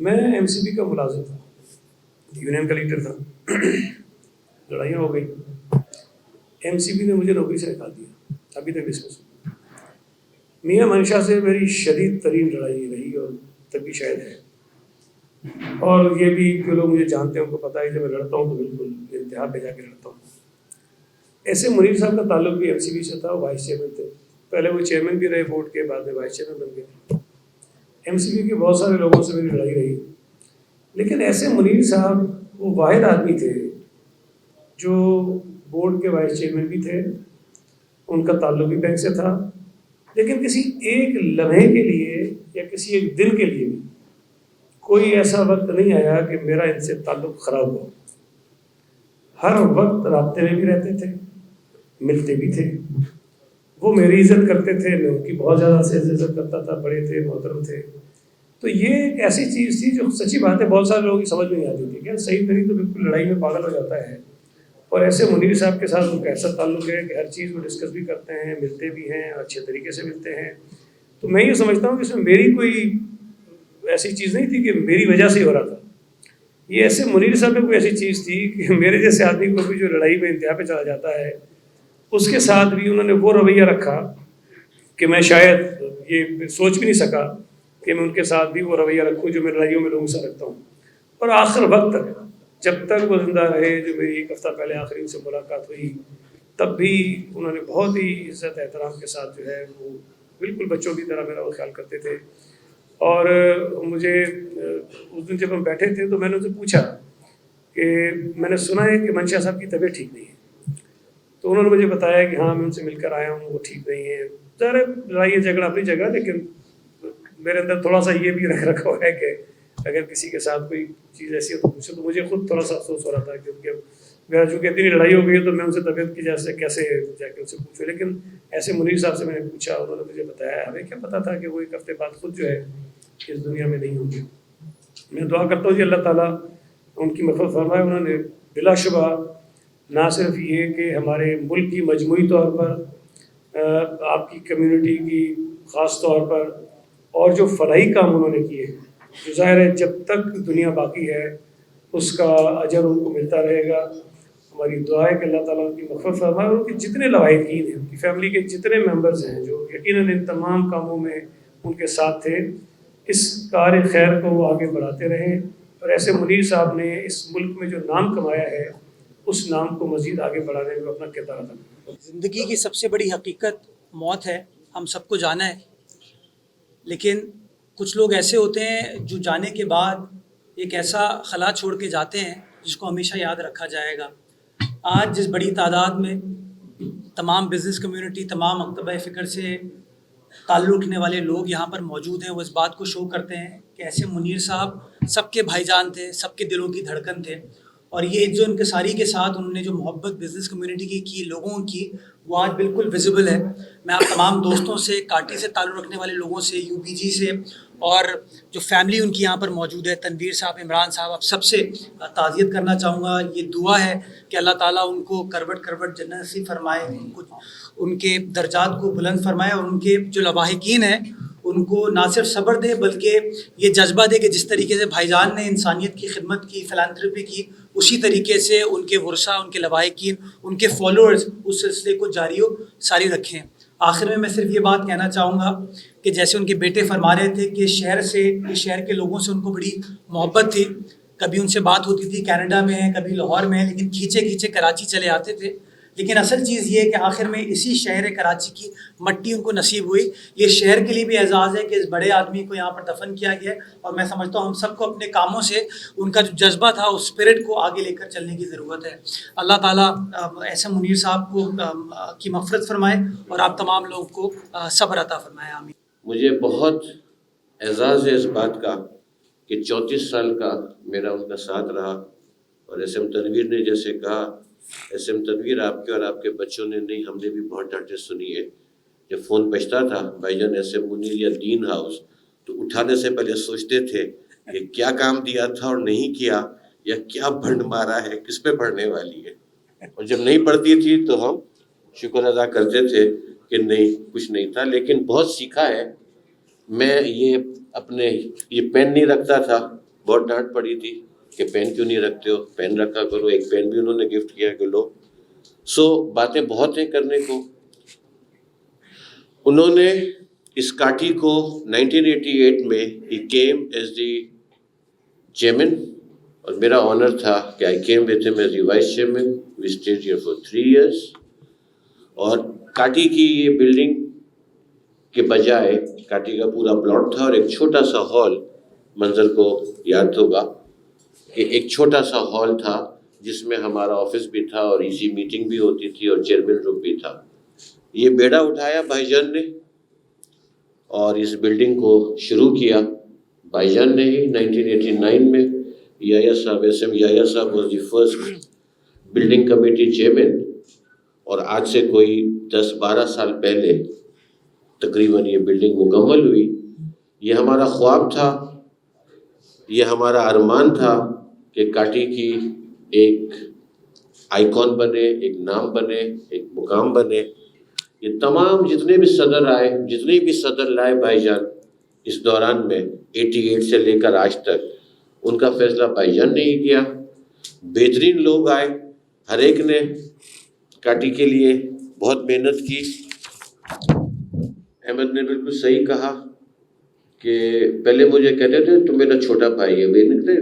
میں MCB کا ملازم تھا, یونین کا لیڈر تھا. لڑائیاں ہو گئی, MCB نے مجھے نوکری سے نکال دیا. ابھی تک ڈسکس ہو. میاں منشا سے میری شدید ترین لڑائی رہی اور تب بھی شاید ہے. اور یہ بھی جو لوگ مجھے جانتے ہیں ان کو پتہ ہے کہ میں لڑتا ہوں تو بالکل انتہا پہ جا کے لڑتا ہوں. ایسے منیر صاحب کا تعلق بھی MCB سے تھا, وہ وائس چیئرمین تھے. پہلے وہ چیئرمین بھی رہے بورڈ کے, بعد میں وائس چیئرمین بن گئے. MCB کے بہت سارے لوگوں سے میری لڑائی رہی, لیکن ایسے منیر صاحب وہ واحد آدمی تھے جو بورڈ کے وائس چیئرمین بھی تھے, ان کا تعلق بھی بینک سے تھا, لیکن کسی ایک لمحے کے لیے یا کسی ایک دن کے لیے بھی کوئی ایسا وقت نہیں آیا کہ میرا ان سے تعلق خراب ہو. ہر وقت رابطے میں بھی رہتے تھے, ملتے بھی تھے. وہ میری عزت کرتے تھے, میں ان کی بہت زیادہ سے عزت کرتا تھا. بڑے تھے, محترم تھے. تو یہ ایک ایسی چیز تھی جو سچی بات ہے بہت سارے لوگوں کی سمجھ میں نہیں آتی تھی کہ صحیح طریقے تو بالکل لڑائی میں پاگل ہو جاتا ہے, اور ایسے منیر صاحب کے ساتھ ان کا ایسا تعلق ہے کہ ہر چیز وہ ڈسکس بھی کرتے ہیں, ملتے بھی ہیں, اچھے طریقے سے ملتے ہیں. تو میں یہ سمجھتا ہوں کہ اس میں میری کوئی ایسی چیز نہیں تھی کہ میری وجہ سے ہی ہو رہا تھا. یہ ایسے منیر صاحب میں کوئی ایسی چیز تھی کہ میرے جیسے آدمی کو بھی جو لڑائی میں انتہا پہ چلا جاتا ہے, اس کے ساتھ بھی انہوں نے وہ رویہ رکھا کہ میں شاید یہ سوچ بھی نہیں سکا کہ میں ان کے ساتھ بھی وہ رویہ رکھوں جو میں لڑائیوں میں لوگوں سے رکھتا ہوں. اور آخر وقت تک جب تک وہ زندہ رہے, جو میری ایک ہفتہ پہلے آخری ان سے ملاقات ہوئی, تب بھی انہوں نے بہت ہی عزت احترام کے ساتھ جو ہے وہ بالکل بچوں کی طرح میرا وہ خیال کرتے تھے. اور مجھے اس دن جب ہم بیٹھے تھے تو میں نے ان سے پوچھا کہ میں نے سنا ہے کہ منشا صاحب کی طبیعت ٹھیک نہیں ہے. تو انہوں نے مجھے بتایا کہ ہاں میں ان سے مل کر آیا ہوں, وہ ٹھیک نہیں ہے. ظاہر لڑائی جھگڑا اپنی جگہ, لیکن میرے اندر تھوڑا سا یہ بھی رکھا ہوا ہے کہ اگر کسی کے ساتھ کوئی چیز ایسی ہو تو پوچھو. تو مجھے خود تھوڑا سا افسوس ہو رہا تھا کیونکہ میرا چونکہ اتنی لڑائی ہو گئی ہے تو میں ان سے طبیعت کی جیسے کیسے جا کے ان سے پوچھوں. لیکن ایسے منیر صاحب سے میں نے پوچھا, انہوں نے مجھے بتایا. ہمیں کیا پتا تھا کہ وہ ایک ہفتے بعد خود جو ہے اس دنیا میں نہیں ہوں گے. میں دعا کرتا ہوں کہ اللہ تعالیٰ ان کی مغفرت فرمائے. انہوں نے بلا شبہ نہ صرف یہ کہ ہمارے ملک کی مجموعی طور پر, آپ کی کمیونٹی کی خاص طور پر, اور جو فلاحی کام انہوں نے کیے, جو ظاہر ہے جب تک دنیا باقی ہے اس کا اجر ان کو ملتا رہے گا. ہماری دعا ہے کہ اللہ تعالیٰ ان کی مغفرت فرمائے. اور ان کے جتنے لواحقین ہیں, ان کی فیملی کے جتنے ممبرز ہیں جو یقیناً ان تمام کاموں میں ان کے ساتھ تھے, اس کار خیر کو وہ آگے بڑھاتے رہیں. اور ایسے منیر صاحب نے اس ملک میں جو نام کمایا ہے اس نام کو مزید آگے بڑھانے میں اپنا کردار ادا کریں. زندگی کی سب سے بڑی حقیقت موت ہے, ہم سب کو جانا ہے. لیکن کچھ لوگ ایسے ہوتے ہیں جو جانے کے بعد ایک ایسا خلا چھوڑ کے جاتے ہیں جس کو ہمیشہ یاد رکھا جائے گا. آج جس بڑی تعداد میں تمام بزنس کمیونٹی, تمام مکتبہ فکر سے تعلق رکھنے والے لوگ یہاں پر موجود ہیں, وہ اس بات کو شو کرتے ہیں کہ ایسے منیر صاحب سب کے بھائی جان تھے, سب کے دلوں کی دھڑکن تھے. اور یہ جو انکساری کے ساتھ انہوں نے جو محبت بزنس کمیونٹی کی لوگوں کی, وہ آج بالکل ویزیبل ہے. میں آپ تمام دوستوں سے, کاٹی سے تعلق رکھنے والے لوگوں سے, UBG سے, اور جو فیملی ان کی یہاں پر موجود ہے, تنویر صاحب, عمران صاحب, آپ سب سے تعزیت کرنا چاہوں گا. یہ دعا ہے کہ اللہ تعالیٰ ان کو کروٹ کروٹ جنت نصیب فرمائے, ان کے درجات کو بلند فرمائے, اور ان کے جو لواحقین ہیں ان کو نہ صرف صبر دے بلکہ یہ جذبہ دے کہ جس طریقے سے بھائی جان نے انسانیت کی خدمت کی, فلانتھرپی کی, اسی طریقے سے ان کے ورثہ, ان کے لواحقین, ان کے فالوورز اس سلسلے کو جاری و ساری رکھیں. آخر میں صرف یہ بات کہنا چاہوں گا کہ جیسے ان کے بیٹے فرما رہے تھے کہ شہر سے, اس شہر کے لوگوں سے ان کو بڑی محبت تھی. کبھی ان سے بات ہوتی تھی کینیڈا میں ہیں, کبھی لاہور میں ہیں, لیکن کھینچے کھینچے کراچی چلے آتے تھے. لیکن اصل چیز یہ ہے کہ آخر میں اسی شہر کراچی کی مٹی ان کو نصیب ہوئی. یہ شہر کے لیے بھی اعزاز ہے کہ اس بڑے آدمی کو یہاں پر دفن کیا گیا ہے, اور میں سمجھتا ہوں ہم سب کو اپنے کاموں سے ان کا جو جذبہ تھا, اس اسپرٹ کو آگے لے کر چلنے کی ضرورت ہے. اللہ تعالیٰ ایسا منیر صاحب کو کی مغفرت فرمائے اور آپ تمام لوگوں کو صبر عطا فرمائے. آمین. مجھے بہت اعزاز ہے اس بات کا کہ 34 سال کا میرا ان کا ساتھ رہا. اور SM تنویر نے جیسے کہا, SM تنویر آپ کے اور آپ کے بچوں نے نہیں, ہم نے بھی بہت ڈانٹیں سنی ہے. جب فون بجتا تھا بھائی جان SM منیر یا دین ہاؤس, تو اٹھانے سے پہلے سوچتے تھے کہ کیا کام دیا تھا اور نہیں کیا, یا کیا بھنڈ مارا ہے, کس پہ بڑھنے والی ہے. اور جب نہیں پڑتی تھی تو ہم شکر ادا کرتے تھے کہ نہیں, کچھ نہیں تھا. لیکن بہت سیکھا ہے. میں یہ اپنے یہ پین نہیں رکھتا تھا, بہت ڈانٹ پڑی تھی کہ پین کیوں نہیں رکھتے ہو، پین رکھا کرو. ایک پین بھی انہوں نے گفٹ کیا کہ لو. سو باتیں بہت ہیں کرنے کو. انہوں نے اس کاٹھی کو 1988 میں he came as the chairman اور میرا آنر تھا کہ I came with him as the vice chairman. We stayed here for 3 years. اور کاٹھی کی یہ بلڈنگ کے بجائے کاٹھی کا پورا پلاٹ تھا اور ایک چھوٹا سا ہال، منظر کو یاد ہوگا کہ ایک چھوٹا سا ہال تھا جس میں ہمارا آفس بھی تھا اور ایسی میٹنگ بھی ہوتی تھی اور چیئرمین روم بھی تھا. یہ بیڑا اٹھایا بھائی جان نے اور اس بلڈنگ کو شروع کیا بھائی جان نے ہی 1989 میں. یحییٰ صاحب SM یحییٰ صاحب was the first building committee chairman. اور آج سے کوئی 10-12 سال پہلے تقریباً یہ بلڈنگ مکمل ہوئی. یہ ہمارا خواب تھا، یہ ہمارا ارمان تھا کہ کاٹھی کی ایک آئیکن بنے، ایک نام بنے، ایک مقام بنے. یہ تمام جتنے بھی صدر آئے، جتنے بھی صدر لائے بھائی جان اس دوران میں 88 سے لے کر آج تک، ان کا فیصلہ بھائی جان نے ہی کیا. بہترین لوگ آئے، ہر ایک نے کاٹھی کے لیے بہت محنت کی. احمد نے بالکل صحیح کہا کہ پہلے مجھے کہتے تھے تو میرا چھوٹا بھائی ہے. وہ کہتے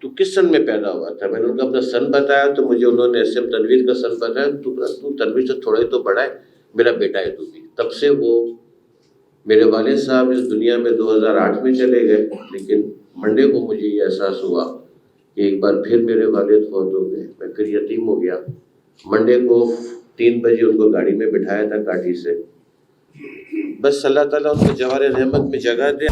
تو کس سن میں پیدا ہوا تھا؟ میں نے ان کو اپنا سن بتایا تو مجھے انہوں نے SM تنویر کا سن بتایا. تو تنویر سے تھوڑا ہی تو بڑا ہے، میرا بیٹا ہے تو بھی. تب سے وہ میرے والد صاحب اس دنیا میں 2008 میں چلے گئے، لیکن منڈے کو مجھے یہ احساس ہوا کہ ایک بار پھر میرے والد فوت ہو گئے. میں پھر یتیم ہو گیا. منڈے کو 3 بجے ان کو گاڑی میں بٹھایا تھا کاٹھی سے. بس اللہ تعالیٰ ان کو جوار رحمت میں جگہ دے.